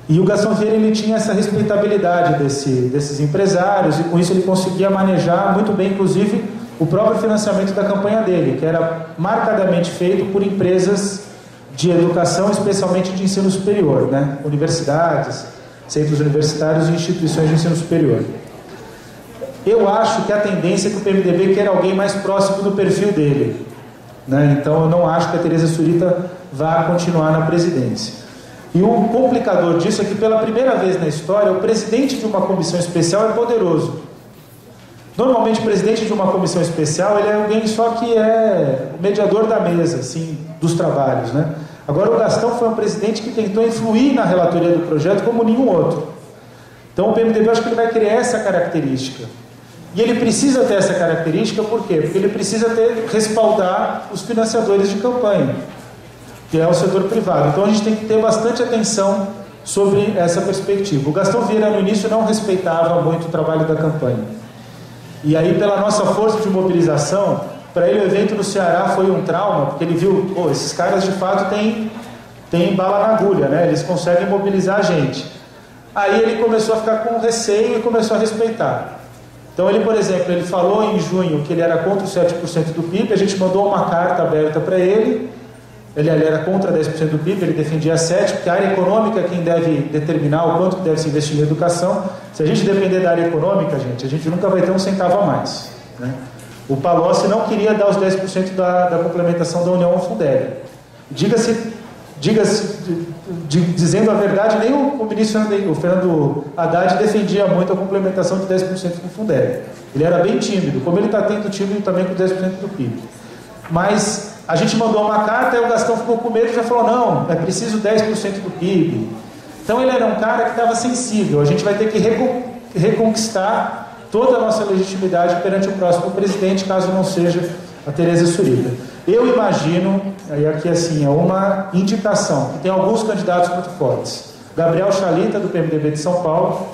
E o Gastão Vieira, ele tinha essa respeitabilidade desses empresários, e com isso ele conseguia manejar muito bem, inclusive, o próprio financiamento da campanha dele, que era marcadamente feito por empresas de educação, especialmente de ensino superior, né? Universidades, centros universitários e instituições de ensino superior. Eu acho que a tendência é que o PMDB quer alguém mais próximo do perfil dele, né? Então eu não acho que a Tereza Surita vá continuar na presidência. E o complicador disso é que pela primeira vez na história, o presidente de uma comissão especial é poderoso. Normalmente o presidente de uma comissão especial, ele é alguém só que é o mediador da mesa, assim, dos trabalhos, né? Agora o Gastão foi um presidente que tentou influir na relatoria do projeto como nenhum outro. Então o PMDB, eu acho que ele vai querer essa característica. E ele precisa ter essa característica, por quê? Porque ele precisa respaldar os financiadores de campanha, que é o setor privado. Então a gente tem que ter bastante atenção sobre essa perspectiva. O Gastão Vieira no início não respeitava muito o trabalho da campanha. E aí, pela nossa força de mobilização, para ele o evento no Ceará foi um trauma, porque ele viu, pô, esses caras de fato têm bala na agulha, né? Eles conseguem mobilizar a gente. Aí ele começou a ficar com receio e começou a respeitar. Então ele, por exemplo, ele falou em junho que ele era contra os 7% do PIB, a gente mandou uma carta aberta para ele. Ele era contra 10% do PIB, ele defendia 7%, porque a área econômica é quem deve determinar o quanto deve se investir em educação. Se a gente depender da área econômica, a gente nunca vai ter um centavo a mais, né? O Palocci não queria dar os 10% da complementação da União ao Fundeb. Dizendo a verdade, nem o ministro o Fernando Haddad defendia muito a complementação de 10% do Fundeb. Ele era bem tímido, como ele está tendo tímido também com 10% do PIB. Mas a gente mandou uma carta e o Gastão ficou com medo e já falou, não, é preciso 10% do PIB. Então ele era um cara que estava sensível. A gente vai ter que reconquistar toda a nossa legitimidade perante o próximo presidente, caso não seja a Tereza Surita. Eu imagino, aí aqui assim, é uma indicação, que tem alguns candidatos muito fortes. Gabriel Chalita, do PMDB de São Paulo.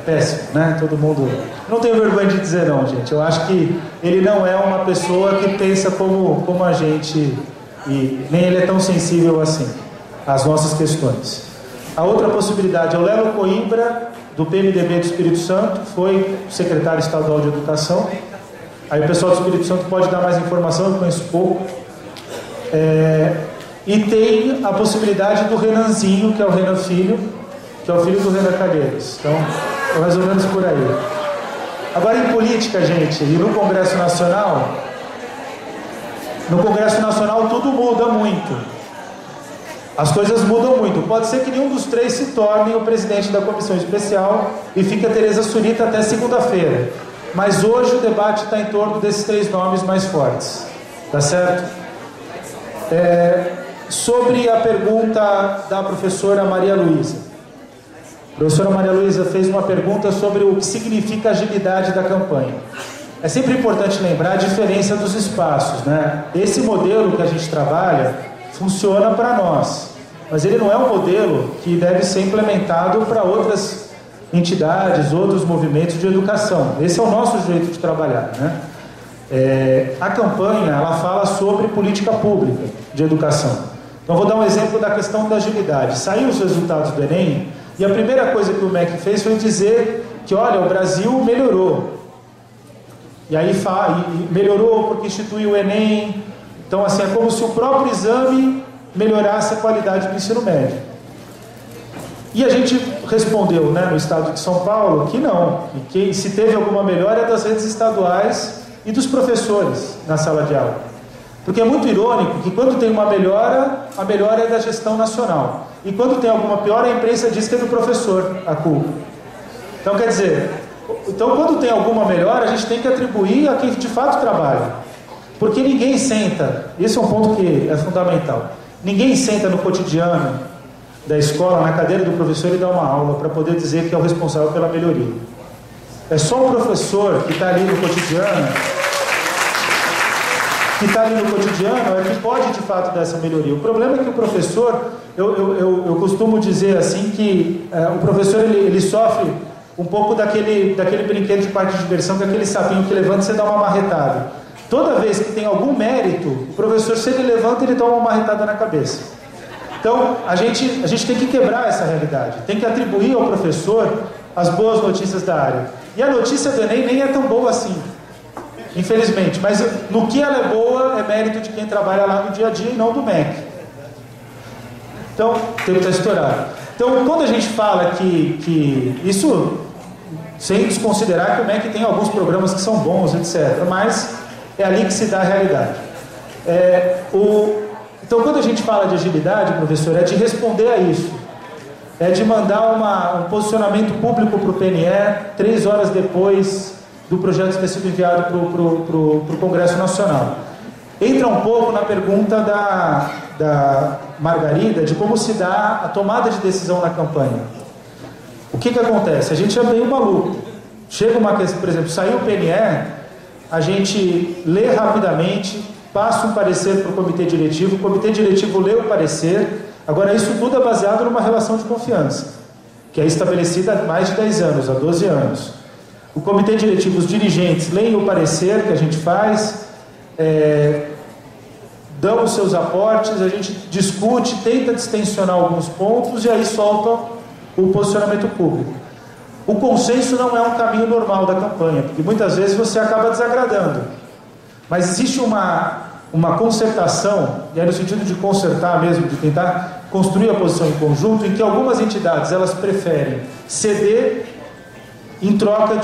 Péssimo, né? Todo mundo... Não tenho vergonha de dizer não, gente. Eu acho que ele não é uma pessoa que pensa como a gente, e nem ele é tão sensível assim às nossas questões. A outra possibilidade é o Lelo Coimbra, do PMDB do Espírito Santo, foi secretário estadual de Educação. Aí o pessoal do Espírito Santo pode dar mais informação, eu conheço pouco. E tem a possibilidade do Renanzinho, que é o Renan Filho, que é o filho do Renan Calheiros. Então, é mais ou menos por aí. Agora, em política, gente, e no Congresso Nacional tudo muda muito. As coisas mudam muito. Pode ser que nenhum dos três se torne o presidente da comissão especial e fique a Tereza Surita até segunda-feira. Mas hoje o debate está em torno desses três nomes mais fortes. Tá certo? Sobre a pergunta da professora Maria Luísa. A professora Maria Luísa fez uma pergunta sobre o que significa a agilidade da campanha. É sempre importante lembrar a diferença dos espaços, né? Esse modelo que a gente trabalha funciona para nós, mas ele não é um modelo que deve ser implementado para outras entidades, outros movimentos de educação. Esse é o nosso jeito de trabalhar, né? A campanha, ela fala sobre política pública de educação. Então, vou dar um exemplo da questão da agilidade. Saíram os resultados do Enem, e a primeira coisa que o MEC fez foi dizer que, olha, o Brasil melhorou. E aí melhorou porque instituiu o Enem. Então, assim, é como se o próprio exame melhorasse a qualidade do ensino médio. E a gente respondeu, né, no estado de São Paulo, que não. E que se teve alguma melhora é das redes estaduais e dos professores na sala de aula. Porque é muito irônico que quando tem uma melhora, a melhora é da gestão nacional. E quando tem alguma piora, a imprensa diz que é do professor a culpa. Então, quer dizer, quando tem alguma melhora, a gente tem que atribuir a quem de fato trabalha. Porque ninguém senta, esse é um ponto que é fundamental, ninguém senta no cotidiano da escola, na cadeira do professor e dá uma aula para poder dizer que é o responsável pela melhoria. É só o professor que está ali no cotidiano, é que pode de fato dar essa melhoria. O problema é que o professor, eu costumo dizer assim que o professor ele sofre um pouco daquele brinquedo de parque de diversão, que é aquele sapinho que levanta e você dá uma marretada. Toda vez que tem algum mérito, o professor, se ele levanta, ele toma uma marretada na cabeça. Então, a gente tem que quebrar essa realidade, tem que atribuir ao professor as boas notícias da área. E a notícia do Enem nem é tão boa assim, infelizmente, mas no que ela é boa é mérito de quem trabalha lá no dia a dia e não do MEC. Então, o tempo está estourado. Então, quando a gente fala que isso, sem desconsiderar que o MEC tem alguns programas que são bons, etc., mas é ali que se dá a realidade. Então, quando a gente fala de agilidade, professor, é de responder a isso. É de mandar um posicionamento público para o PNE 3 horas depois do projeto ter sido enviado para o Congresso Nacional. Entra um pouco na pergunta da Margarida de como se dá a tomada de decisão na campanha. O que acontece? A gente é meio maluco. Chega uma questão, por exemplo, saiu o PNE, a gente lê rapidamente, passa um parecer para o comitê diretivo, o comitê diretivo lê o parecer. Agora, isso tudo é baseado numa relação de confiança, que é estabelecida há mais de 10 anos, há 12 anos. O comitê diretivo, os dirigentes, leem o parecer que a gente faz, dão os seus aportes, a gente discute, tenta distensionar alguns pontos e aí solta o posicionamento público. O consenso não é um caminho normal da campanha, porque muitas vezes você acaba desagradando. Mas existe uma concertação, e é no sentido de consertar mesmo, de tentar construir a posição em conjunto, em que algumas entidades elas preferem ceder em troca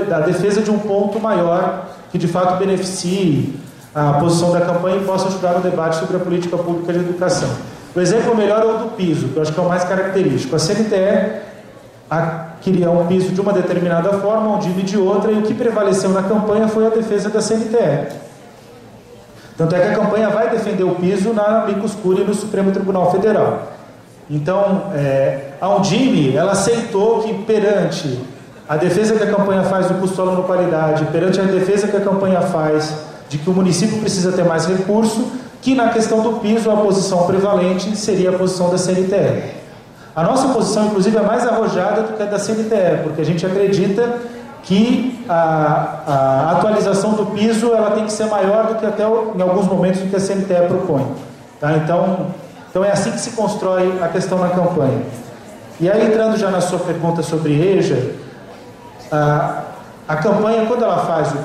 da defesa de um ponto maior que de fato beneficie a posição da campanha e possa ajudar no debate sobre a política pública de educação. O exemplo melhor é o do piso, que eu acho que é o mais característico. A CNTE queria um piso de uma determinada forma, um DIB de outra, e o que prevaleceu na campanha foi a defesa da CNTE. Tanto é que a campanha vai defender o piso na amicus curiae no Supremo Tribunal Federal. Então, a Undime, ela aceitou que perante a defesa que a campanha faz do custo aluno qualidade, perante a defesa que a campanha faz de que o município precisa ter mais recurso, que na questão do piso a posição prevalente seria a posição da CNTE. A nossa posição, inclusive, é mais arrojada do que a da CNTE, porque a gente acredita que a atualização do piso ela tem que ser maior do que até em alguns momentos do que a CNTE propõe. Tá? Então é assim que se constrói a questão na campanha. E aí, entrando já na sua pergunta sobre EJA, a campanha, quando ela faz o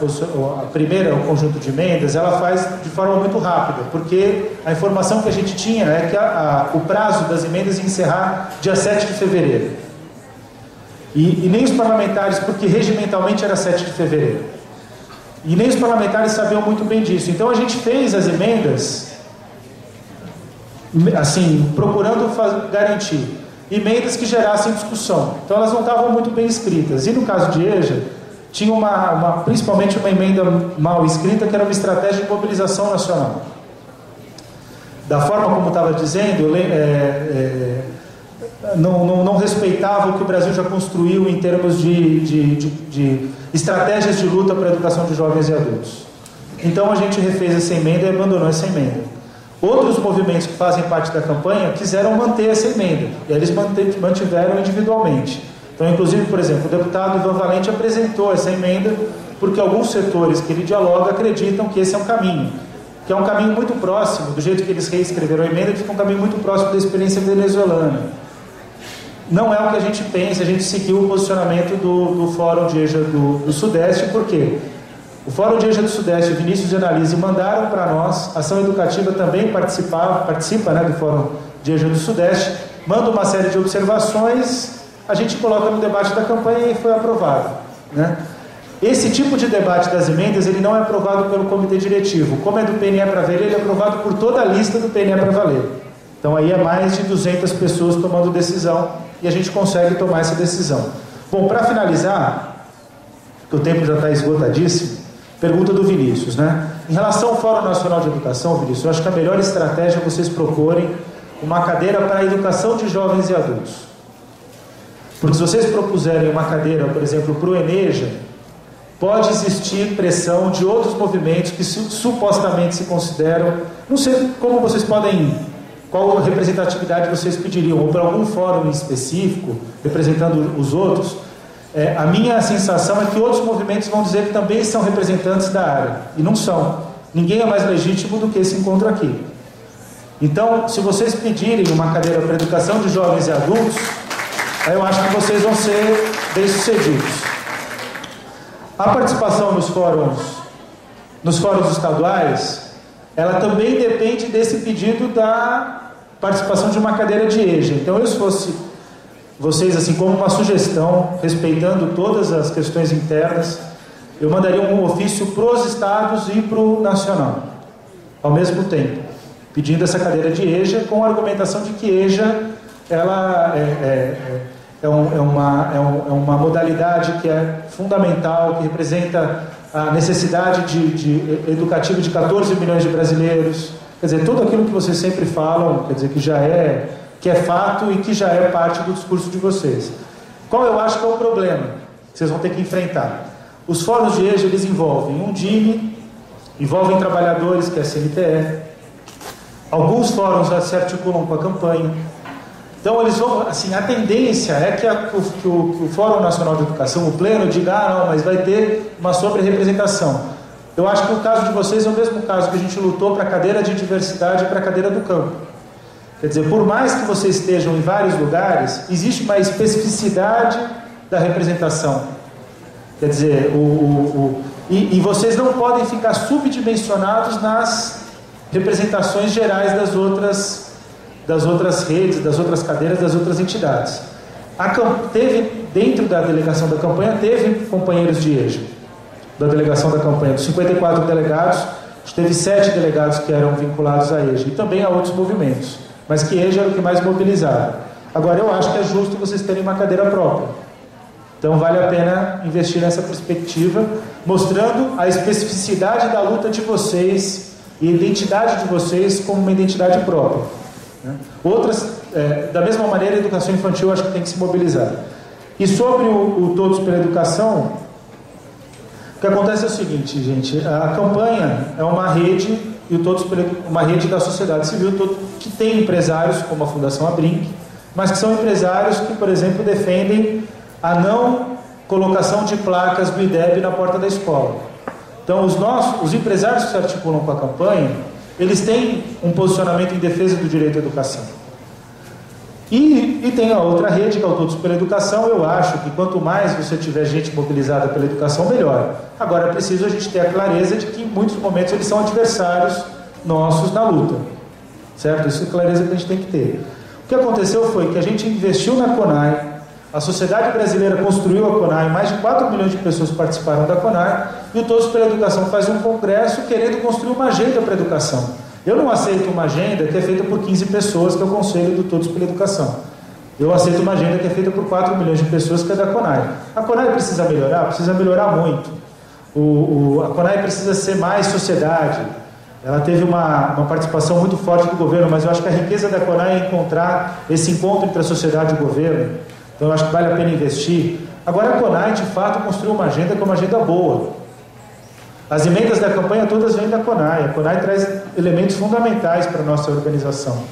conjunto de emendas, ela faz de forma muito rápida, porque a informação que a gente tinha é que o prazo das emendas ia encerrar dia 7 de fevereiro. E nem os parlamentares, porque regimentalmente era 7 de fevereiro. E nem os parlamentares sabiam muito bem disso. Então a gente fez as emendas, assim, procurando garantir emendas que gerassem discussão. Então elas não estavam muito bem escritas. E no caso de EJA, tinha principalmente uma emenda mal escrita, que era uma estratégia de mobilização nacional. Da forma como estava dizendo, não respeitava o que o Brasil já construiu em termos de estratégias de luta para a educação de jovens e adultos. Então a gente refez essa emenda e abandonou essa emenda. Outros movimentos que fazem parte da campanha quiseram manter essa emenda, e eles mantiveram individualmente. Então, inclusive, por exemplo, o deputado Ivan Valente apresentou essa emenda porque alguns setores que ele dialoga acreditam que esse é um caminho, que é um caminho muito próximo, do jeito que eles reescreveram a emenda, que fica um caminho muito próximo da experiência venezuelana. Não é o que a gente pensa, a gente seguiu o posicionamento do Fórum de EJA do Sudeste, por quê? O Fórum de EJA do Sudeste, o Vinícius e a Analise mandaram para nós, a Ação Educativa também participa, né, do Fórum de EJA do Sudeste, manda uma série de observações, a gente coloca no debate da campanha e foi aprovado, né? Esse tipo de debate das emendas, ele não é aprovado pelo comitê diretivo. Como é do PNE para valer, ele é aprovado por toda a lista do PNE para valer. Então aí é mais de 200 pessoas tomando decisão e a gente consegue tomar essa decisão. Bom, para finalizar, que o tempo já está esgotadíssimo, pergunta do Vinícius, né? Em relação ao Fórum Nacional de Educação, Vinícius, eu acho que a melhor estratégia é vocês proporem uma cadeira para a educação de jovens e adultos. Porque se vocês propuserem uma cadeira, por exemplo, para o ENEJA, pode existir pressão de outros movimentos que supostamente se consideram, não sei como vocês podem, qual representatividade vocês pediriam, ou para algum fórum específico, representando os outros. A minha sensação é que outros movimentos vão dizer que também são representantes da área, e não são. Ninguém é mais legítimo do que esse encontro aqui. Então, se vocês pedirem uma cadeira para educação de jovens e adultos, aí eu acho que vocês vão ser bem-sucedidos. A participação nos fóruns estaduais, ela também depende desse pedido da participação de uma cadeira de EJA. Então, se fosse vocês, assim, como uma sugestão, respeitando todas as questões internas, eu mandaria um ofício para os estados e para o nacional, ao mesmo tempo, pedindo essa cadeira de EJA, com a argumentação de que EJA ela é uma modalidade que é fundamental, que representa a necessidade educativa de 14 milhões de brasileiros. Quer dizer, tudo aquilo que vocês sempre falam, quer dizer, que é fato e que já é parte do discurso de vocês. Qual eu acho que é o problema que vocês vão ter que enfrentar? Os fóruns de EJA, eles envolvem um DIME, envolvem trabalhadores, que é a CNTE, alguns fóruns já se articulam com a campanha. Então, eles vão, assim, a tendência é que o Fórum Nacional de Educação, o Pleno, diga, não, mas vai ter uma sobre-representação. Eu acho que o caso de vocês é o mesmo caso que a gente lutou para a cadeira de diversidade e para a cadeira do campo. Quer dizer, por mais que vocês estejam em vários lugares, existe uma especificidade da representação. Quer dizer, e vocês não podem ficar subdimensionados nas representações gerais das outras redes, das outras cadeiras, das outras entidades. Dentro da delegação da campanha, teve companheiros de EJA, da delegação da campanha. Dos 54 delegados, teve 7 delegados que eram vinculados à EJA, e também a outros movimentos, mas que EJA era o que mais mobilizava. Agora, eu acho que é justo vocês terem uma cadeira própria. Então, vale a pena investir nessa perspectiva, mostrando a especificidade da luta de vocês e a identidade de vocês como uma identidade própria. Outras, da mesma maneira, a educação infantil eu acho que tem que se mobilizar. E sobre o Todos pela Educação, o que acontece é o seguinte, gente, a campanha é uma rede, e o Todos uma rede da sociedade civil, que tem empresários, como a Fundação Abrinq, mas que são empresários que, por exemplo, defendem a não colocação de placas do IDEB na porta da escola. Então, os empresários que se articulam com a campanha, eles têm um posicionamento em defesa do direito à educação. E tem a outra rede, que é o Todos pela Educação. Eu acho que quanto mais você tiver gente mobilizada pela educação, melhor. Agora, é preciso a gente ter a clareza de que, em muitos momentos, eles são adversários nossos na luta. Certo? Isso é a clareza que a gente tem que ter. O que aconteceu foi que a gente investiu na CONAI, a sociedade brasileira construiu a CONAI, mais de 4 milhões de pessoas participaram da CONAI, e o Todos pela Educação faz um congresso querendo construir uma agenda para a educação. Eu não aceito uma agenda que é feita por 15 pessoas, que é o Conselho do Todos pela Educação. Eu aceito uma agenda que é feita por 4 milhões de pessoas, que é da CONAI. A CONAI precisa melhorar muito. A CONAI precisa ser mais sociedade. Ela teve uma participação muito forte do governo, mas eu acho que a riqueza da CONAI é encontrar esse encontro entre a sociedade e o governo. Então eu acho que vale a pena investir. Agora a CONAI, de fato, construiu uma agenda que é uma agenda boa. As emendas da campanha todas vêm da CONAI. A CONAI traz elementos fundamentais para a nossa organização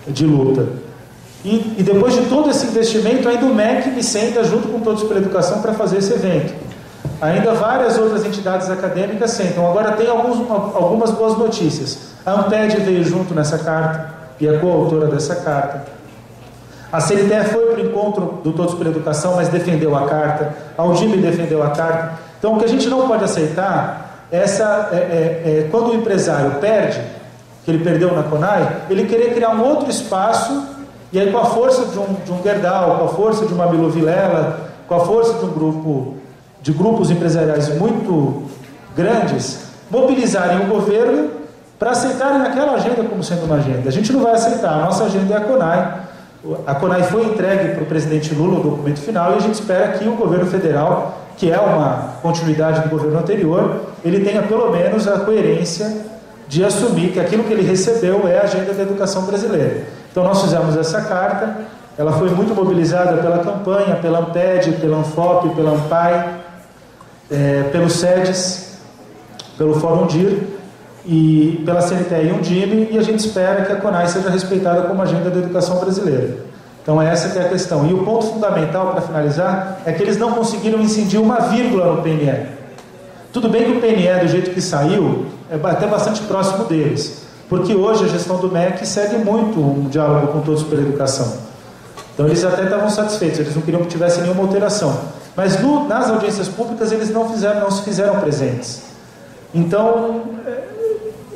de luta. E depois de todo esse investimento, ainda o MEC me senta junto com Todos pela Educação para fazer esse evento. Ainda várias outras entidades acadêmicas sentam. Agora tem algumas boas notícias. A Amped veio junto nessa carta e é coautora dessa carta. A CNTE foi para o encontro do Todos pela Educação, mas defendeu a carta. A Undime defendeu a carta. Então, o que a gente não pode aceitar é quando o empresário perde, que ele perdeu na CONAI, ele querer criar um outro espaço, e aí com a força de um Gerdau, com a força de uma Milo Vilela, com a força de grupos empresariais muito grandes, mobilizarem o governo para aceitarem aquela agenda como sendo uma agenda. A gente não vai aceitar. A nossa agenda é a CONAI. A CONAI foi entregue para o presidente Lula, o documento final, e a gente espera que o governo federal, que é uma continuidade do governo anterior, ele tenha pelo menos a coerência de assumir que aquilo que ele recebeu é a agenda da educação brasileira. Então nós fizemos essa carta, ela foi muito mobilizada pela campanha, pela Amped, pela Anfop, pela Ampai, pelos SEDES, pelo Fórum DIR, e pela CNTE e Undime, e a gente espera que a CONAI seja respeitada como agenda da educação brasileira. Então essa que é a questão. E o ponto fundamental, para finalizar, é que eles não conseguiram incidir uma vírgula no PNE. Tudo bem que o PNE, do jeito que saiu, é até bastante próximo deles, porque hoje a gestão do MEC segue muito um diálogo com todos pela educação. Então eles até estavam satisfeitos, eles não queriam que tivesse nenhuma alteração. Mas nas audiências públicas eles não se fizeram presentes. Então,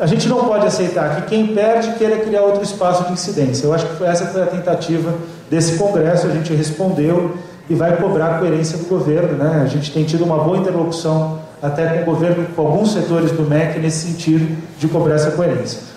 a gente não pode aceitar que quem perde queira criar outro espaço de incidência. Eu acho que essa foi a tentativa desse Congresso, a gente respondeu e vai cobrar a coerência do governo, né? A gente tem tido uma boa interlocução até com o governo, com alguns setores do MEC, nesse sentido de cobrar essa coerência.